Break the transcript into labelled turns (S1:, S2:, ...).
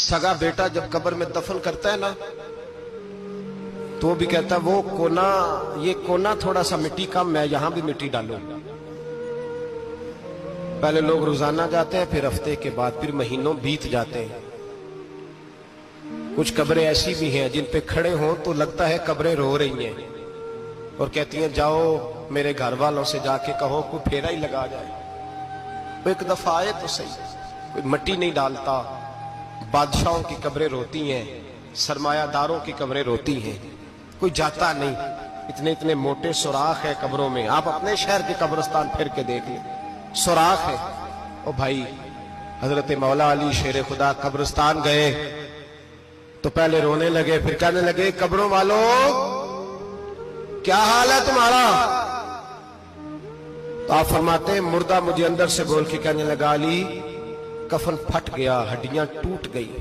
S1: सगा बेटा जब कब्र में दफन करता है ना, तो वो भी कहता है वो कोना, ये कोना थोड़ा सा मिट्टी कम है, यहां भी मिट्टी डालो। पहले लोग रोजाना जाते हैं, फिर हफ्ते के बाद, फिर महीनों बीत जाते हैं। कुछ कब्रें ऐसी भी हैं जिन पे खड़े हों तो लगता है कब्रें रो रही हैं और कहती हैं जाओ मेरे घर वालों से जाके कहो कोई फेरा ही लगा जाए, वो एक दफा आए तो सही। कोई मिट्टी नहीं डालता। बादशाहों की कब्रें रोती हैं, सरमायादारों की कब्रें रोती हैं, कोई जाता नहीं। इतने इतने मोटे सुराख है कब्रों में। आप अपने शहर के कब्रिस्तान फिर के देख लें, सुराख है। ओ भाई, हजरत मौला अली शेर खुदा कब्रिस्तान गए तो पहले रोने लगे, फिर कहने लगे कब्रों वालों क्या हाल है तुम्हारा? तो आप फरमाते मुर्दा मुझे अंदर से बोल के कहने लगा अली कफन फट गया, हड्डियां टूट गई।